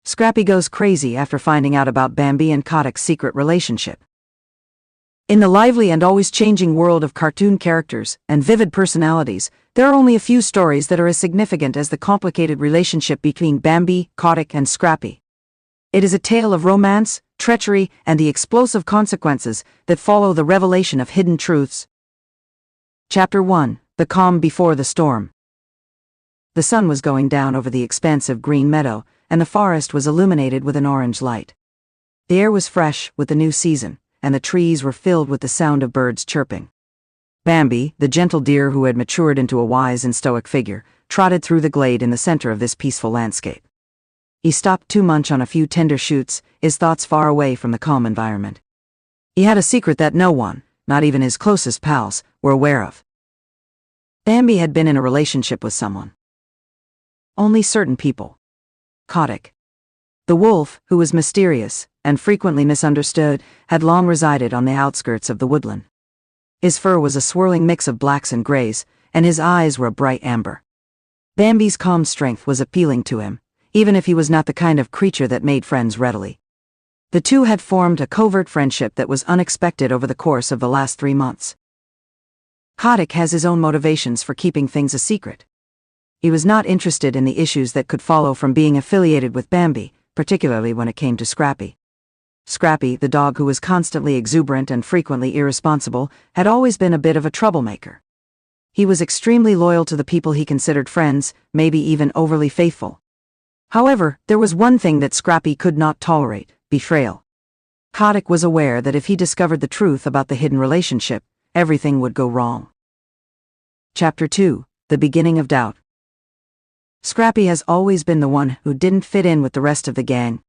Scrappy goes crazy after finding out about Bambi and Khaotic's secret relationship. In the lively and always changing world of cartoon characters and vivid personalities, there are only a few stories that are as significant as the complicated relationship between Bambi, Khaotic, and Scrappy. It is a tale of romance, treachery, and the explosive consequences that follow the revelation of hidden truths. Chapter 1: The Calm Before the Storm. The sun was going down over the expansive green meadow, and the forest was illuminated with an orange light. The air was fresh with the new season, and the trees were filled with the sound of birds chirping. Bambi, the gentle deer who had matured into a wise and stoic figure, trotted through the glade in the center of this peaceful landscape. He stopped to munch on a few tender shoots, his thoughts far away from the calm environment. He had a secret that no one, not even his closest pals, were aware of. Bambi had been in a relationship with someone. Only certain people. Khaotic. The wolf, who was mysterious and frequently misunderstood, had long resided on the outskirts of the woodland. His fur was a swirling mix of blacks and grays, and his eyes were a bright amber. Bambi's calm strength was appealing to him, even if he was not the kind of creature that made friends readily. The two had formed a covert friendship that was unexpected over the course of the last 3 months. Khaotic has his own motivations for keeping things a secret. He was not interested in the issues that could follow from being affiliated with Bambi, particularly when it came to Scrappy. Scrappy, the dog who was constantly exuberant and frequently irresponsible, had always been a bit of a troublemaker. He was extremely loyal to the people he considered friends, maybe even overly faithful. However, there was one thing that Scrappy could not tolerate: betrayal. Khaotic was aware that if he discovered the truth about the hidden relationship, everything would go wrong. Chapter 2: The Beginning of Doubt. Scrappy has always been the one who didn't fit in with the rest of the gang.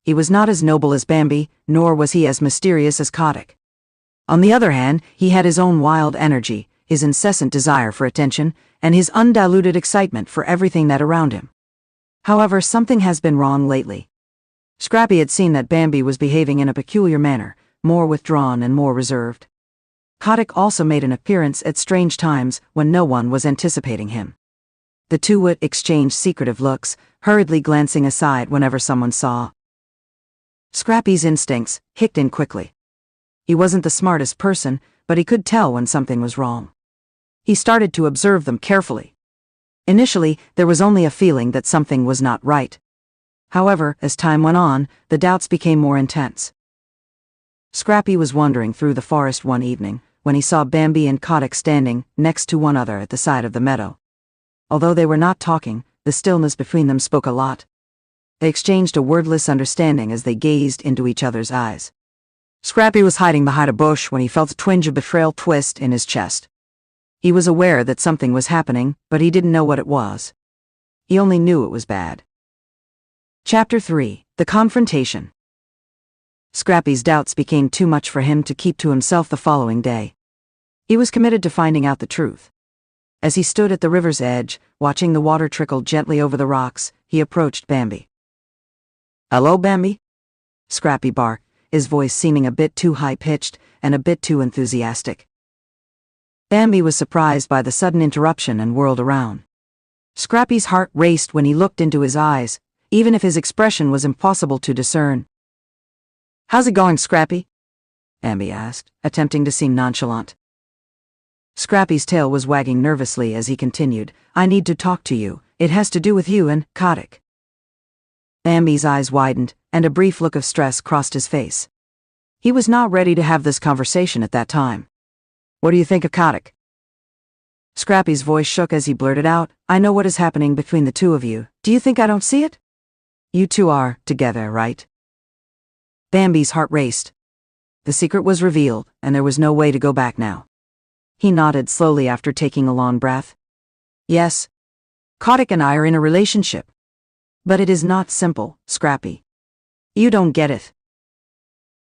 He was not as noble as Bambi, nor was he as mysterious as Khaotic. On the other hand, he had his own wild energy, his incessant desire for attention, and his undiluted excitement for everything that around him. However, something has been wrong lately. Scrappy had seen that Bambi was behaving in a peculiar manner, more withdrawn and more reserved. Khaotic also made an appearance at strange times when no one was anticipating him. The two would exchange secretive looks, hurriedly glancing aside whenever someone saw. Scrappy's instincts kicked in quickly. He wasn't the smartest person, but he could tell when something was wrong. He started to observe them carefully. Initially, there was only a feeling that something was not right. However, as time went on, the doubts became more intense. Scrappy was wandering through the forest one evening when he saw Bambi and Khaotic standing next to one another at the side of the meadow. Although they were not talking, the stillness between them spoke a lot. They exchanged a wordless understanding as they gazed into each other's eyes. Scrappy was hiding behind a bush when he felt a twinge of betrayal twist in his chest. He was aware that something was happening, but he didn't know what it was. He only knew it was bad. Chapter 3: The Confrontation. Scrappy's doubts became too much for him to keep to himself the following day. He was committed to finding out the truth. As he stood at the river's edge, watching the water trickle gently over the rocks, he approached Bambi. "Hello, Bambi?" Scrappy barked, his voice seeming a bit too high-pitched and a bit too enthusiastic. Bambi was surprised by the sudden interruption and whirled around. Scrappy's heart raced when he looked into his eyes, even if his expression was impossible to discern. "How's it going, Scrappy?" Bambi asked, attempting to seem nonchalant. Scrappy's tail was wagging nervously as he continued, "I need to talk to you. It has to do with you and Khaotic." Bambi's eyes widened, and a brief look of stress crossed his face. He was not ready to have this conversation at that time. "What do you think of Khaotic?" Scrappy's voice shook as he blurted out, "I know what is happening between the two of you. Do you think I don't see it? You two are together, right?" Bambi's heart raced. The secret was revealed, and there was no way to go back now. He nodded slowly after taking a long breath. "Yes. Khaotic and I are in a relationship. But it is not simple, Scrappy. You don't get it."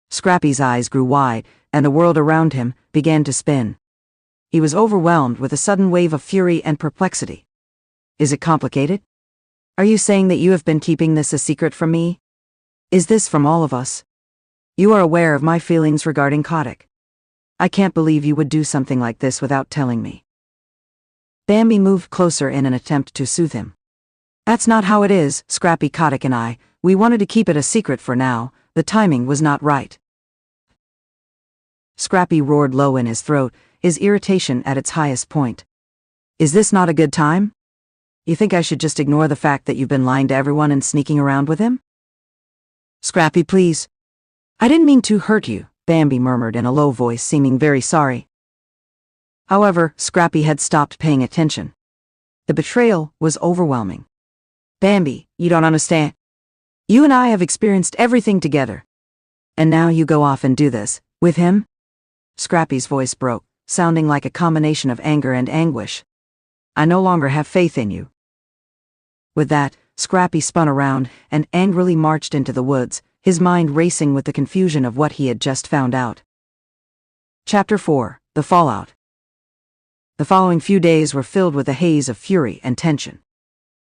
Scrappy's eyes grew wide, and the world around him began to spin. He was overwhelmed with a sudden wave of fury and perplexity. "Is it complicated? Are you saying that you have been keeping this a secret from me? Is this from all of us? You are aware of my feelings regarding Khaotic. I can't believe you would do something like this without telling me." Bambi moved closer in an attempt to soothe him. "That's not how it is, Scrappy. Khaotic and I, We wanted to keep it a secret for now, the timing was not right. Scrappy roared low in his throat, his irritation at its highest point. Is this not a good time? You think I should just ignore the fact that you've been lying to everyone and sneaking around with him? Scrappy, please. I didn't mean to hurt you, Bambi murmured in a low voice, seeming very sorry. However, Scrappy had stopped paying attention. The betrayal was overwhelming. Bambi, you don't understand. You and I have experienced everything together. And now you go off and do this, with him? Scrappy's voice broke, sounding like a combination of anger and anguish. I no longer have faith in you. With that, Scrappy spun around and angrily marched into the woods, his mind racing with the confusion of what he had just found out. Chapter 4: The Fallout. The following few days were filled with a haze of fury and tension.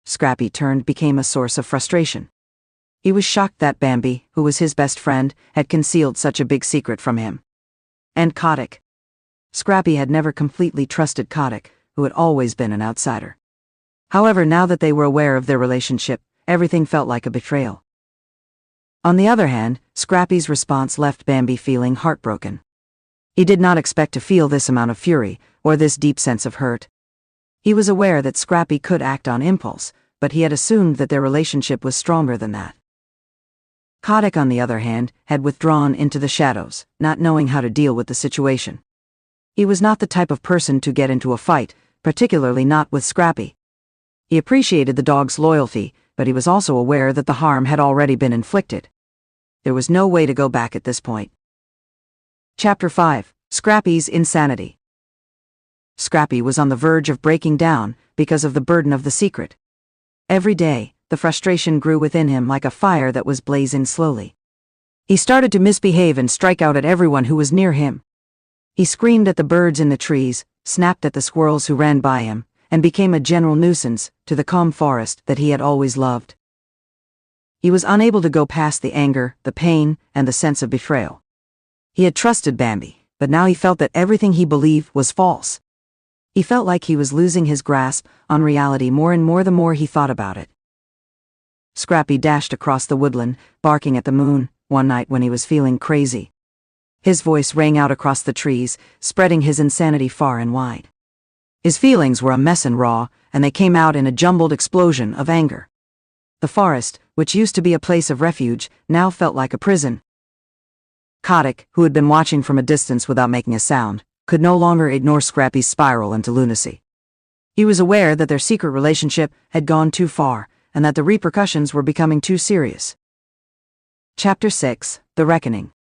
Scrappy became a source of frustration. He was shocked that Bambi, who was his best friend, had concealed such a big secret from him. And Khaotic. Scrappy had never completely trusted Khaotic, who had always been an outsider. However, now that they were aware of their relationship, everything felt like a betrayal. On the other hand, Scrappy's response left Bambi feeling heartbroken. He did not expect to feel this amount of fury, or this deep sense of hurt. He was aware that Scrappy could act on impulse, but he had assumed that their relationship was stronger than that. Khaotic, on the other hand, had withdrawn into the shadows, not knowing how to deal with the situation. He was not the type of person to get into a fight, particularly not with Scrappy. He appreciated the dog's loyalty, but he was also aware that the harm had already been inflicted. There was no way to go back at this point. Chapter 5: Scrappy's Insanity. Scrappy was on the verge of breaking down because of the burden of the secret. Every day, the frustration grew within him like a fire that was blazing slowly. He started to misbehave and strike out at everyone who was near him. He screamed at the birds in the trees, snapped at the squirrels who ran by him, and became a general nuisance to the calm forest that he had always loved. He was unable to go past the anger, the pain, and the sense of betrayal. He had trusted Bambi, but now he felt that everything he believed was false. He felt like he was losing his grasp on reality more and more the more he thought about it. Scrappy dashed across the woodland, barking at the moon, one night when he was feeling crazy. His voice rang out across the trees, spreading his insanity far and wide. His feelings were a mess and raw, and they came out in a jumbled explosion of anger. The forest, which used to be a place of refuge, now felt like a prison. Khaotic, who had been watching from a distance without making a sound, could no longer ignore Scrappy's spiral into lunacy. He was aware that their secret relationship had gone too far, and that the repercussions were becoming too serious. Chapter 6: The Reckoning.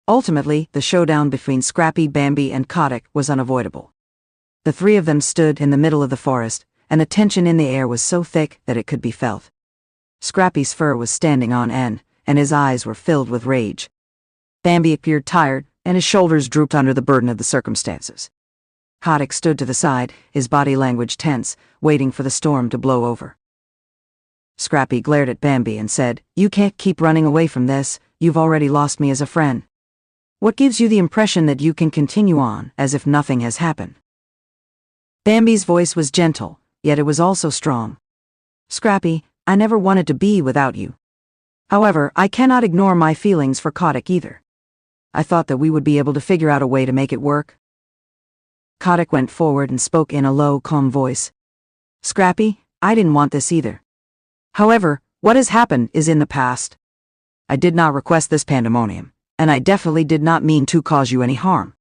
Ultimately, the showdown between Scrappy, Bambi, and Khaotic was unavoidable. The three of them stood in the middle of the forest, and the tension in the air was so thick that it could be felt. Scrappy's fur was standing on end, and his eyes were filled with rage. Bambi appeared tired, and his shoulders drooped under the burden of the circumstances. Khaotic stood to the side, his body language tense, waiting for the storm to blow over. Scrappy glared at Bambi and said, "You can't keep running away from this, you've already lost me as a friend. What gives you the impression that you can continue on, as if nothing has happened?" Bambi's voice was gentle, yet it was also strong. "Scrappy, I never wanted to be without you. However, I cannot ignore my feelings for Khaotic either. I thought that we would be able to figure out a way to make it work." Khaotic went forward and spoke in a low, calm voice. "Scrappy, I didn't want this either. However, what has happened is in the past. I did not request this pandemonium, and I definitely did not mean to cause you any harm."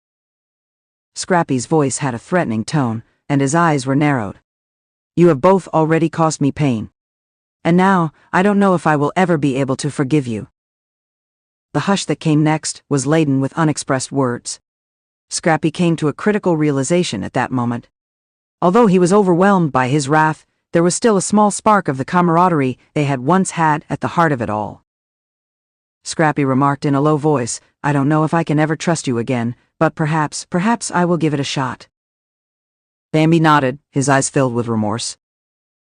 Scrappy's voice had a threatening tone, and his eyes were narrowed. "You have both already caused me pain. And now, I don't know if I will ever be able to forgive you." The hush that came next was laden with unexpressed words. Scrappy came to a critical realization at that moment. Although he was overwhelmed by his wrath, there was still a small spark of the camaraderie they had once had at the heart of it all. Scrappy remarked in a low voice, "I don't know if I can ever trust you again, but perhaps I will give it a shot." Bambi nodded, his eyes filled with remorse.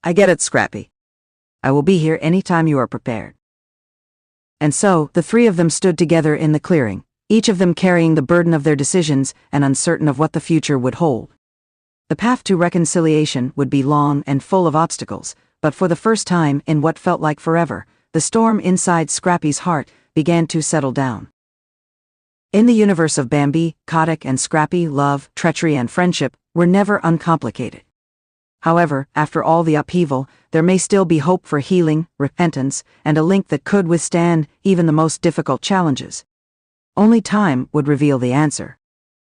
"I get it, Scrappy. I will be here any time you are prepared." And so, the three of them stood together in the clearing, each of them carrying the burden of their decisions and uncertain of what the future would hold. The path to reconciliation would be long and full of obstacles, but for the first time in what felt like forever, the storm inside Scrappy's heart began to settle down. In the universe of Bambi, Khaotic and Scrappy, love, treachery and friendship were never uncomplicated. However, after all the upheaval, there may still be hope for healing, repentance, and a link that could withstand even the most difficult challenges. Only time would reveal the answer.